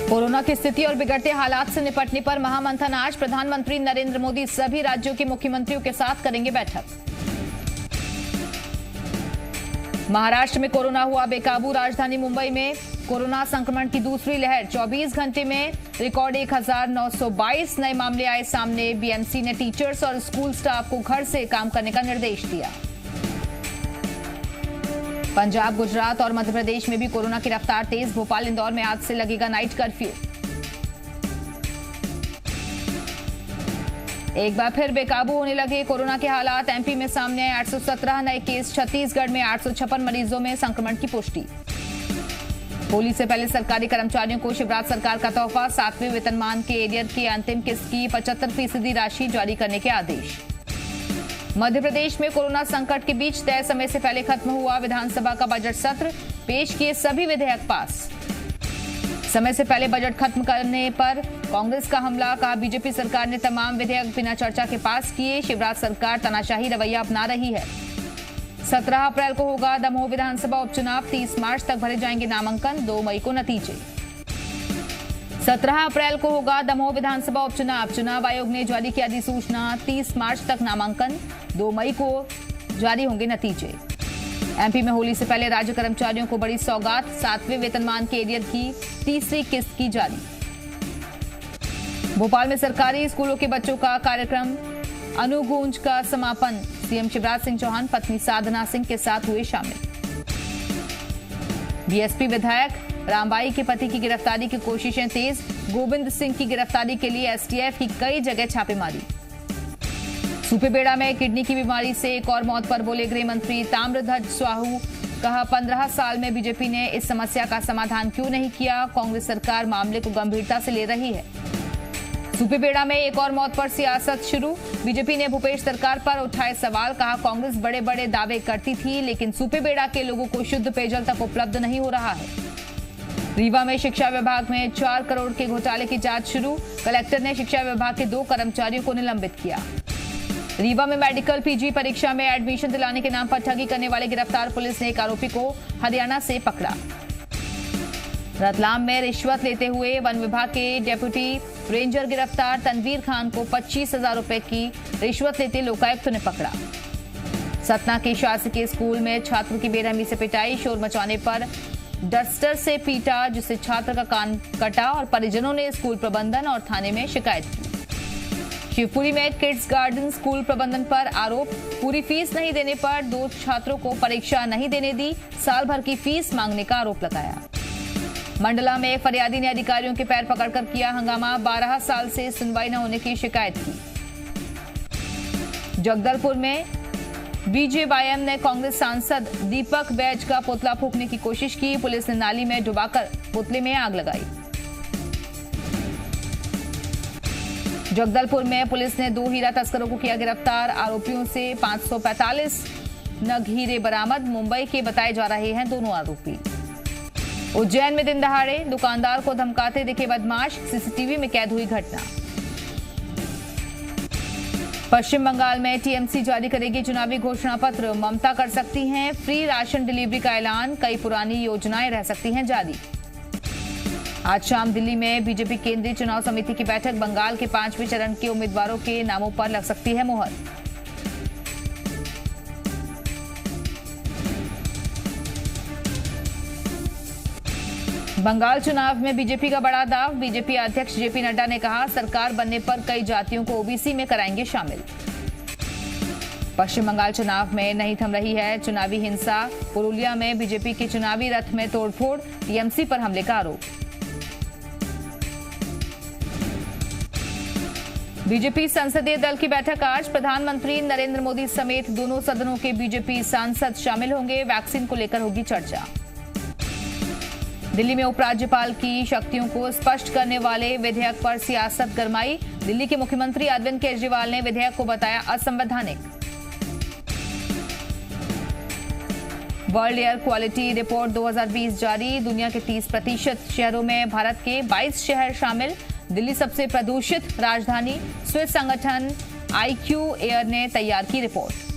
Corona की स्थिति और बिगड़ते हालात से निपटने पर महामंथन आज प्रधानमंत्री नरेंद्र मोदी सभी राज्यों के मुख्यमंत्रियों के साथ करेंगे बैठक। महाराष्ट्र में कोरोना हुआ बेकाबू। राजधानी मुंबई में कोरोना संक्रमण की दूसरी लहर। 24 घंटे में रिकॉर्ड 1922 नए मामले आए सामने। बीएमसी ने टीचर्स और स्कूल स्टाफ को घर से काम करने का निर्देश दिया। पंजाब, गुजरात और मध्य प्रदेश में भी कोरोना की रफ्तार तेज। भोपाल, इंदौर में आज से लगेगा नाइट कर्फ्यू। एक बार फिर बेकाबू होने लगे कोरोना के हालात। एमपी में सामने आए 817 नए केस। छत्तीसगढ़ में 856 मरीजों में संक्रमण की पुष्टि। होली से पहले सरकारी कर्मचारियों को शिवराज सरकार का तोहफा। 7वें वेतनमान के एरियर की अंतिम किस्त की 75% राशि जारी करने के आदेश। मध्य प्रदेश में कोरोना संकट के बीच तय समय से पहले खत्म हुआ विधानसभा का बजट सत्र। पेश किए सभी विधेयक पास। समय से पहले बजट खत्म करने पर कांग्रेस का हमला। कहा बीजेपी सरकार ने तमाम विधेयक बिना चर्चा के पास किए। शिवराज सरकार तानाशाही रवैया अपना रही है। 17 अप्रैल को होगा दमोह विधानसभा उपचुनाव। 30 मार्च तक भरे जाएंगे नामांकन। 2 मई को नतीजे। 17 अप्रैल को होगा दमोह विधानसभा उपचुनाव। चुनाव आयोग ने जारी किया अधिसूचना। 30 मार्च तक नामांकन। 2 मई को जारी होंगे नतीजे। एमपी में होली से पहले राज्य कर्मचारियों को बड़ी सौगात। 7वें वेतनमान के एरियर की तीसरी किस्त की जारी। भोपाल में सरकारी स्कूलों के बच्चों का कार्यक्रम अनुगूंज का समापन। सीएम शिवराज सिंह चौहान पत्नी साधना सिंह के साथ हुए शामिल। बीएसपी विधायक रामबाई के पति की गिरफ्तारी की कोशिशें तेज। गोविंद सिंह की गिरफ्तारी के लिए एसटीएफ की कई जगह छापेमारी। सुपेबेड़ा में किडनी की बीमारी से एक और मौत पर बोले गृह मंत्री ताम्रध्वज साहू। कहा 15 साल में बीजेपी ने इस समस्या का समाधान क्यों नहीं किया। कांग्रेस सरकार मामले को गंभीरता से ले रही है। सुपेबेड़ा में एक और मौत पर सियासत शुरू। बीजेपी ने भूपेश सरकार पर उठाए सवाल। कहा कांग्रेस बड़े बड़े दावे करती थी लेकिन सुपेबेड़ा के लोगों को शुद्ध पेयजल तक उपलब्ध नहीं हो रहा है। रीवा में शिक्षा विभाग में 4 करोड़ के घोटाले की जांच शुरू। कलेक्टर ने शिक्षा विभाग के 2 कर्मचारियों को निलंबित किया। रीवा में मेडिकल पीजी परीक्षा में एडमिशन दिलाने के नाम पर ठगी करने वाले गिरफ्तार। पुलिस ने एक आरोपी को हरियाणा से पकड़ा। रतलाम में रिश्वत लेते हुए वन विभाग के डेप्यूटी रेंजर गिरफ्तार। तनवीर खान को 25,000 रुपए की रिश्वत लेते लोकायुक्त ने पकड़ा। सतना के शासकीय स्कूल में छात्र की बेरहमी से पिटाई। शोर मचाने पर डस्टर से पीटा जिससे छात्र का कान कटा और परिजनों ने स्कूल प्रबंधन और थाने में शिकायत की। शिवपुरी में किड्स गार्डन स्कूल प्रबंधन पर आरोप। पूरी फीस नहीं देने पर 2 छात्रों को परीक्षा नहीं देने दी। साल भर की फीस मांगने का आरोप लगाया। मंडला में एक फरियादी ने अधिकारियों के पैर पकड़कर किया हंगामा। 12 साल से सुनवाई न होने की शिकायत की। जगदलपुर में बीजेवाईएम ने कांग्रेस सांसद दीपक बैज का पुतला फूंकने की कोशिश की। पुलिस ने नाली में डुबाकर पुतले में आग लगाई। जगदलपुर में पुलिस ने 2 हीरा तस्करों को किया गिरफ्तार। आरोपियों से 545 नग हीरे बरामद। मुंबई के बताए जा रहे हैं दोनों आरोपी। उज्जैन में दिन दहाड़े दुकानदार को धमकाते दिखे बदमाश। सीसीटीवी में कैद हुई घटना। पश्चिम बंगाल में टीएमसी जारी करेगी चुनावी घोषणा पत्र। ममता कर सकती हैं फ्री राशन डिलीवरी का ऐलान। कई पुरानी योजनाएं रह सकती हैं जारी। आज शाम दिल्ली में बीजेपी केंद्रीय चुनाव समिति की बैठक। बंगाल के 5वें चरण के उम्मीदवारों के नामों पर लग सकती है मुहर। बंगाल चुनाव में बीजेपी का बड़ा दाव। बीजेपी अध्यक्ष जेपी नड्डा ने कहा सरकार बनने पर कई जातियों को ओबीसी में कराएंगे शामिल। पश्चिम बंगाल चुनाव में नहीं थम रही है चुनावी हिंसा। पुरुलिया में बीजेपी के चुनावी रथ में तोड़फोड़। टीएमसी पर हमले का आरोप। बीजेपी संसदीय दल की बैठक आज। प्रधानमंत्री नरेंद्र मोदी समेत दोनों सदनों के बीजेपी सांसद शामिल होंगे। वैक्सीन को लेकर होगी चर्चा। दिल्ली में उपराज्यपाल की शक्तियों को स्पष्ट करने वाले विधेयक पर सियासत गरमाई। दिल्ली के मुख्यमंत्री अरविंद केजरीवाल ने विधेयक को बताया असंवैधानिक। वर्ल्ड एयर क्वालिटी रिपोर्ट 2020 जारी। दुनिया के 30% शहरों में भारत के 22 शहर शामिल। दिल्ली सबसे प्रदूषित राजधानी। स्विस संगठन IQ एयर ने तैयार की रिपोर्ट।